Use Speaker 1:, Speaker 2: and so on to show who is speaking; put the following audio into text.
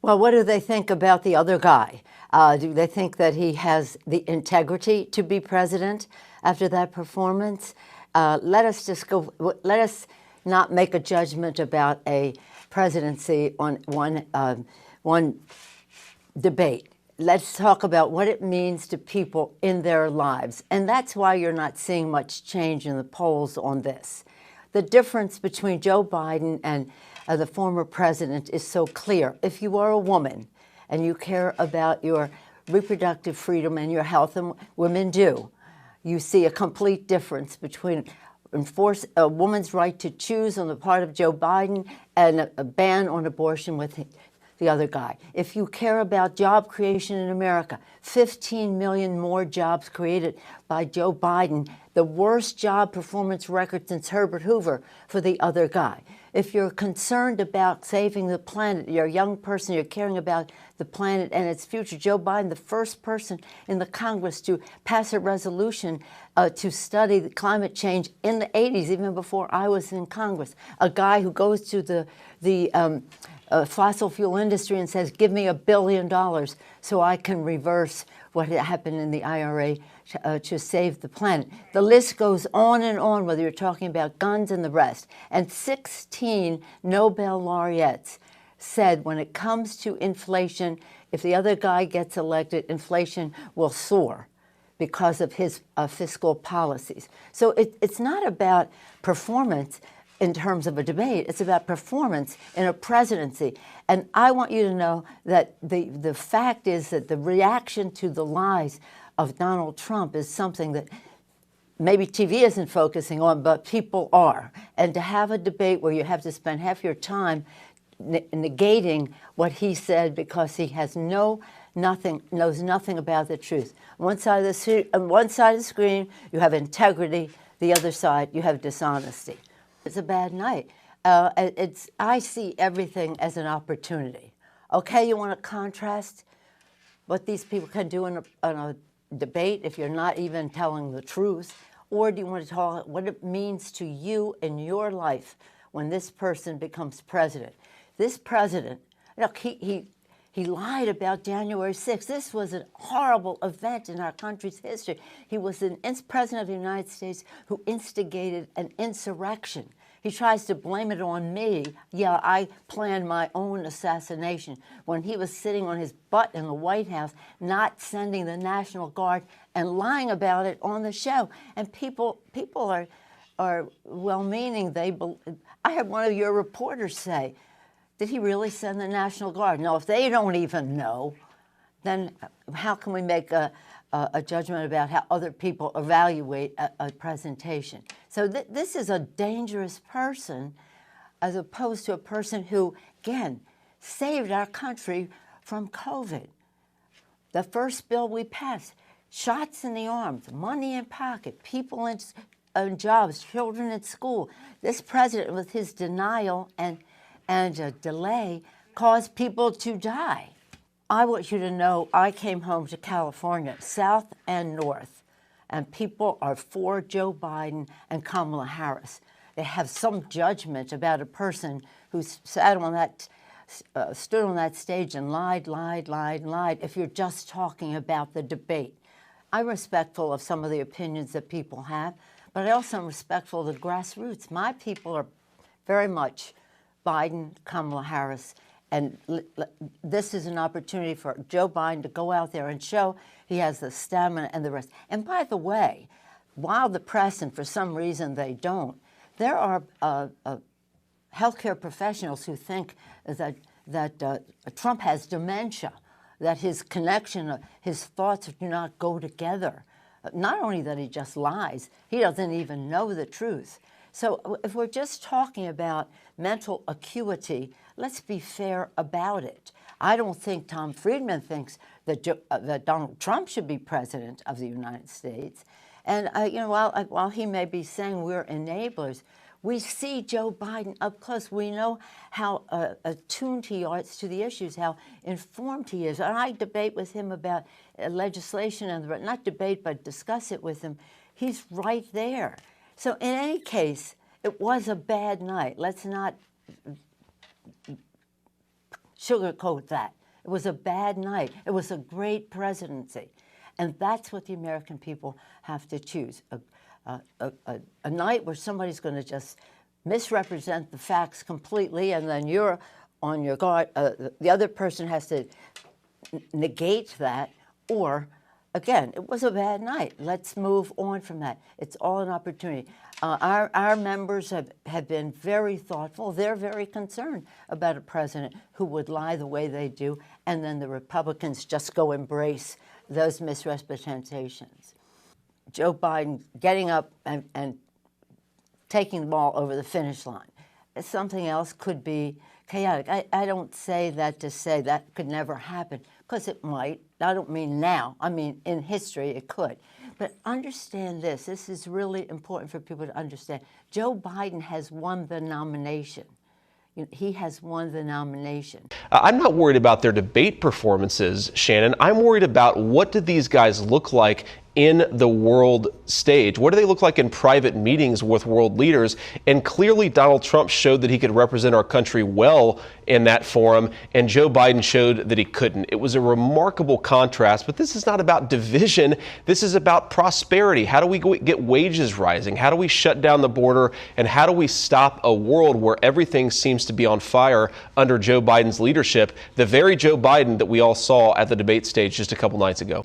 Speaker 1: Well, what do they think about the other guy? Do they think that he has the integrity to be president after that performance? Let us not make a judgment about a presidency on one debate. Let's talk about what it means to people in their lives. And that's why you're not seeing much change in the polls on this. The difference between Joe Biden and the former president is so clear. If you are a woman and you care about your reproductive freedom and your health, and women do, you see a complete difference between enforce a woman's right to choose on the part of Joe Biden and a ban on abortion with the other guy. If you care about job creation in America, 15 million more jobs created by Joe Biden, the worst job performance record since Herbert Hoover for the other guy. If you're concerned about saving the planet, you're a young person, you're caring about the planet and its future, Joe Biden, the first person in the Congress to pass a resolution to study the climate change in the 80s, even before I was in Congress. A guy who goes to the fossil fuel industry and says, give me $1 billion so I can reverse what happened in the IRA to save the planet. The list goes on and on, whether you're talking about guns and the rest. And 16 Nobel laureates said when it comes to inflation, if the other guy gets elected, inflation will soar because of his fiscal policies. So it's not about performance in terms of a debate. It's about performance in a presidency. And I want you to know that the fact is that the reaction to the lies of Donald Trump is something that maybe TV isn't focusing on, but people are. And to have a debate where you have to spend half your time negating what he said because he has knows nothing about the truth. On one side of the screen, you have integrity. The other side, you have dishonesty. It's a bad night. I see everything as an opportunity. Okay, you want to contrast what these people can do in a debate if you're not even telling the truth, or do you want to talk what it means to you in your life when this person becomes president? This president, look, he lied about January 6th. This was a horrible event in our country's history. He was the president of the United States who instigated an insurrection. He tries to blame it on me. Yeah, I planned my own assassination when he was sitting on his butt in the White House, not sending the National Guard and lying about it on the show. And people are well-meaning. I had one of your reporters say, did he really send the National Guard? No, if they don't even know, then how can we make a judgment about how other people evaluate a presentation? So this is a dangerous person as opposed to a person who, again, saved our country from COVID. The first bill we passed, shots in the arms, money in pocket, people in jobs, children in school. This president, with his denial and delay, caused people to die. I want you to know I came home to California, South and North, and people are for Joe Biden and Kamala Harris. They have some judgment about a person who stood on that stage and lied. If you're just talking about the debate, I'm respectful of some of the opinions that people have, but I also am respectful of the grassroots. My people are very much Biden, Kamala Harris, and this is an opportunity for Joe Biden to go out there and show he has the stamina and the rest. And by the way, while the press, and for some reason they don't, there are healthcare professionals who think that Trump has dementia, that his connection, his thoughts do not go together. Not only that he just lies, he doesn't even know the truth. So if we're just talking about mental acuity, let's be fair about it. I don't think Tom Friedman thinks that Donald Trump should be president of the United States. And while he may be saying we're enablers, we see Joe Biden up close. We know how attuned he is to the issues, how informed he is. And I debate with him about legislation, and not debate, but discuss it with him. He's right there. So in any case, it was a bad night. Let's not sugarcoat that. It was a bad night. It was a great presidency. And that's what the American people have to choose. A night where somebody's going to just misrepresent the facts completely, and then you're on your guard. The other person has to negate that. Or, again, it was a bad night. Let's move on from that. It's all an opportunity. Our members have been very thoughtful. They're very concerned about a president who would lie the way they do, and then the Republicans just go embrace those misrepresentations. Joe Biden getting up and taking the ball over the finish line. Something else could be chaotic. I don't say that to say that could never happen, because it might. I don't mean now. I mean in history it could. But understand this. This is really important for people to understand. Joe Biden has won the nomination. He has won the nomination.
Speaker 2: I'm not worried about their debate performances, Shannon. I'm worried about what do these guys look like in the world stage? What do they look like in private meetings with world leaders? And clearly Donald Trump showed that he could represent our country well in that forum, and Joe Biden showed that he couldn't. It was a remarkable contrast, but this is not about division. This is about prosperity. How do we get wages rising? How do we shut down the border? And how do we stop a world where everything seems to be on fire under Joe Biden's leadership, the very Joe Biden that we all saw at the debate stage just a couple nights ago?